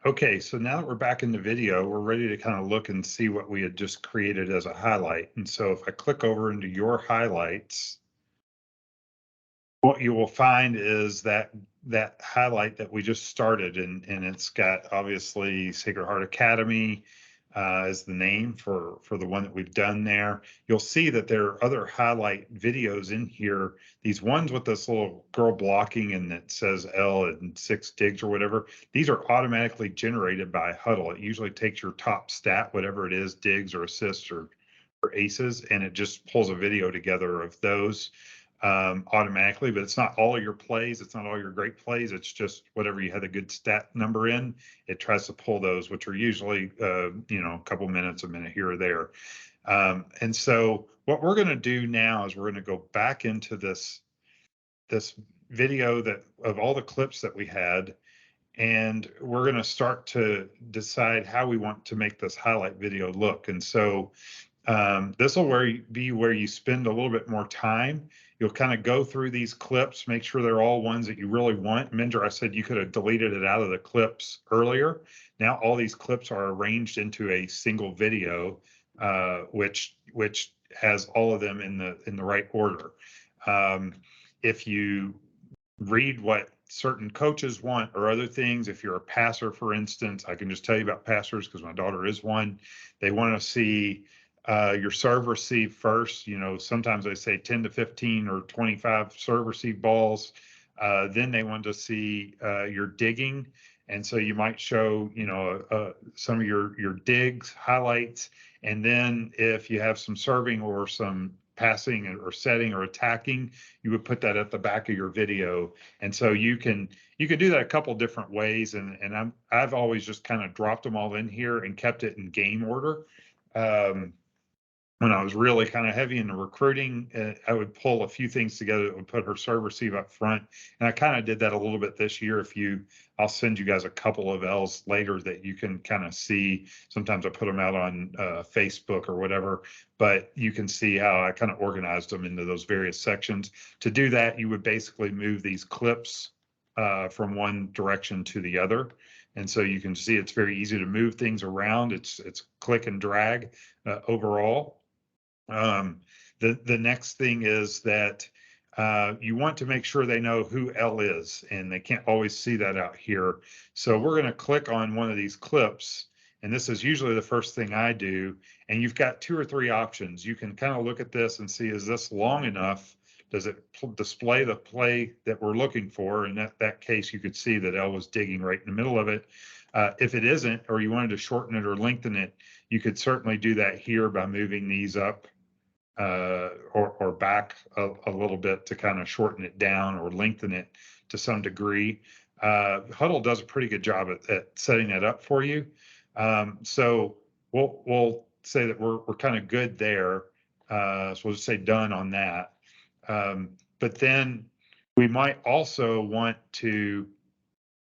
Okay, so now that we're back in the video, we're ready to kind of look and see what we had just created as a highlight. And so if I click over into your highlights, what you will find is that highlight that we just started, and it's got obviously Sacred Heart Academy as the name for the one that we've done there. You'll see that there are other highlight videos in here. These ones with this little girl blocking and that says L and 6 digs or whatever. These are automatically generated by HUDL. It usually takes your top stat, whatever it is, digs or assists or aces, and it just pulls a video together of those automatically, but it's not all of your plays. It's not all your great plays. It's just whatever you had a good stat number in, it tries to pull those, which are usually, a couple minutes, a minute here or there. And so what we're going to do now is we're going to go back into this video that of all the clips that we had, and we're going to start to decide how we want to make this highlight video look. And so this will be where you spend a little bit more time. You'll kind of go through these clips, make sure they're all ones that you really want. Minder, I said you could have deleted it out of the clips earlier. Now all these clips are arranged into a single video, which has all of them in the right order. If you read what certain coaches want or other things, if you're a passer, for instance, I can just tell you about passers because my daughter is one. They want to see your serve receive first. Sometimes they say 10 to 15 or 25 serve receive balls. Then they want to see your digging. And so you might show, some of your digs, highlights. And then if you have some serving or some passing or setting or attacking, you would put that at the back of your video. And so you can do that a couple different ways. And I've always just kind of dropped them all in here and kept it in game order. When I was really kind of heavy into recruiting, I would pull a few things together that would put her serve receive up front. And I kind of did that a little bit this year. I'll send you guys a couple of L's later that you can kind of see. Sometimes I put them out on Facebook or whatever, but you can see how I kind of organized them into those various sections. To do that, you would basically move these clips from one direction to the other. And so you can see it's very easy to move things around. It's click and drag overall. The next thing is that you want to make sure they know who L is, and they can't always see that out here. So we're going to click on one of these clips, and this is usually the first thing I do. And you've got 2 or 3 options. You can kind of look at this and see, is this long enough? Does it display the play that we're looking for? In that case, you could see that L was digging right in the middle of it. If it isn't, or you wanted to shorten it or lengthen it, you could certainly do that here by moving these up or back a little bit to kind of shorten it down or lengthen it to some degree. HUDL does a pretty good job at setting that up for you. So we'll say that we're kind of good there. So we'll just say done on that. But then we might also want to,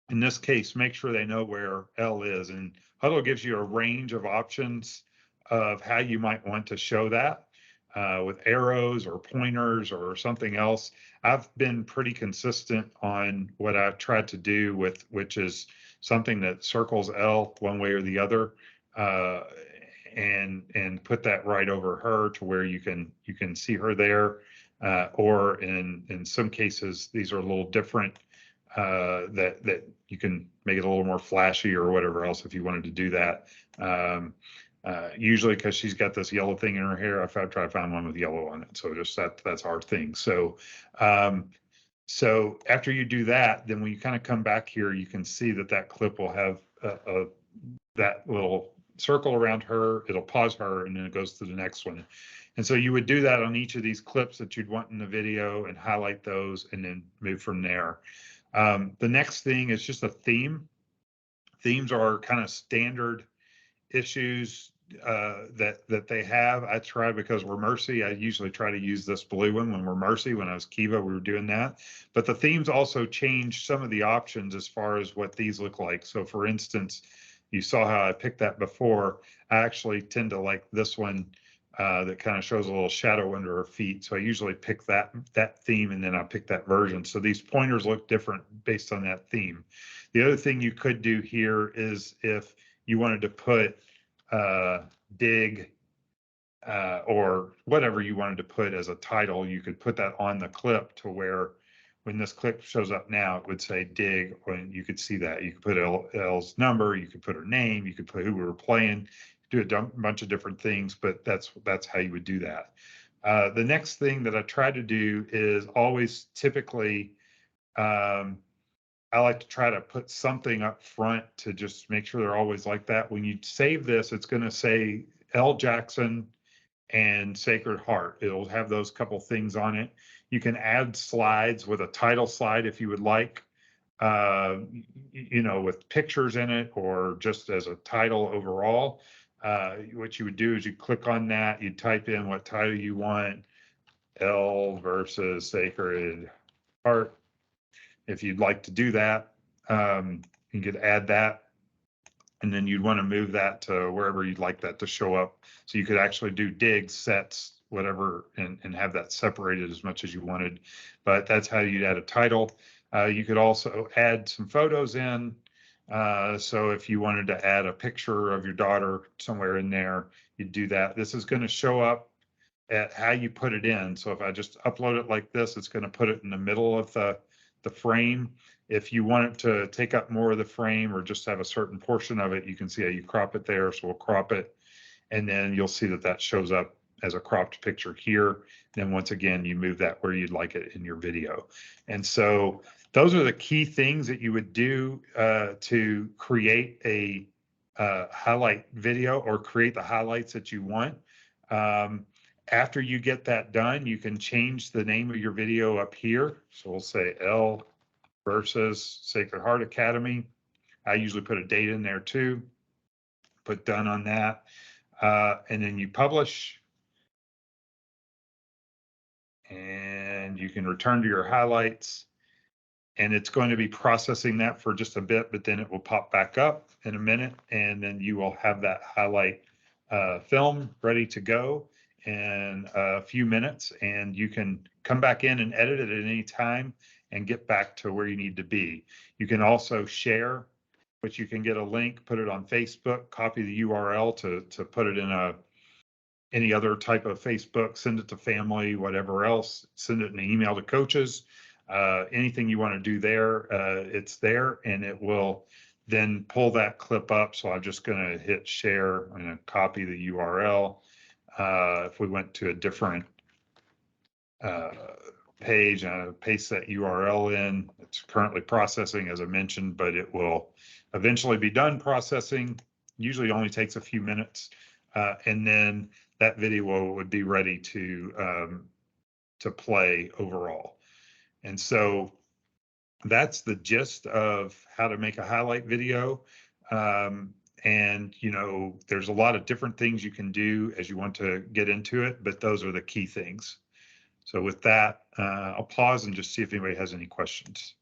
in this case, make sure they know where L is. And HUDL gives you a range of options of how you might want to show that with arrows or pointers or something else. I've been pretty consistent on what I've tried to do which is something that circles L one way or the other, and put that right over her to where you can see her there. Or in some cases, these are a little different, that you can make it a little more flashy or whatever else if you wanted to do that. Usually because she's got this yellow thing in her hair, I've tried to find one with yellow on it. So just that's our thing. So so after you do that, then when you kind of come back here, you can see that clip will have that little circle around her. It'll pause her, and then it goes to the next one. And so you would do that on each of these clips that you'd want in the video and highlight those and then move from there. The next thing is just a theme. Themes are kind of standard issues that they have. I try, because we're Mercy, I usually try to use this blue one when we're Mercy. When I was Kiva, we were doing that. But the themes also change some of the options as far as what these look like. So for instance, you saw how I picked that before. I actually tend to like this one that kind of shows a little shadow under her feet. So I usually pick that theme, and then I pick that version. So these pointers look different based on that theme. The other thing you could do here is if you wanted to put dig or whatever you wanted to put as a title, you could put that on the clip to where when this clip shows up now, it would say dig, and you could see that. You could put L's number, you could put her name, you could put who we were playing, do a bunch of different things, but that's how you would do that. The next thing that I try to do is always typically, I like to try to put something up front to just make sure they're always like that. When you save this, it's going to say L. Jackson and Sacred Heart. It'll have those couple things on it. You can add slides with a title slide if you would like, with pictures in it or just as a title overall. What you would do is you click on that, you type in what title you want, L versus Sacred Heart. If you'd like to do that, you could add that, and then you'd want to move that to wherever you'd like that to show up. So you could actually do digs, sets, whatever, and have that separated as much as you wanted. But that's how you'd add a title. You could also add some photos in. So if you wanted to add a picture of your daughter somewhere in there, you'd do that. This is going to show up at how you put it in. So if I just upload it like this, it's going to put it in the middle of the frame. If you want it to take up more of the frame or just have a certain portion of it, you can see how you crop it there. So we'll crop it, and then you'll see that that shows up as a cropped picture here. Then once again, you move that where you'd like it in your video. And so those are the key things that you would do to create a highlight video or create the highlights that you want. After you get that done, you can change the name of your video up here. So we'll say L versus Sacred Heart Academy. I usually put a date in there too. Put done on that. And then you publish. And you can return to your highlights. And it's going to be processing that for just a bit, but then it will pop back up in a minute. And then you will have that highlight film ready to go in a few minutes, and you can come back in and edit it at any time and get back to where you need to be. You can also share, which you can get a link, put it on Facebook, copy the URL to put it in any other type of Facebook, send it to family, whatever else, send it in an email to coaches. Anything you want to do there, it's there, and it will then pull that clip up. So I'm just going to hit share. I'm going to copy the URL. If we went to a different page and paste that URL in, it's currently processing, as I mentioned, but it will eventually be done processing. Usually only takes a few minutes, and then that video would be ready to play overall. And so that's the gist of how to make a highlight video. And, there's a lot of different things you can do as you want to get into it, but those are the key things. So with that, I'll pause and just see if anybody has any questions.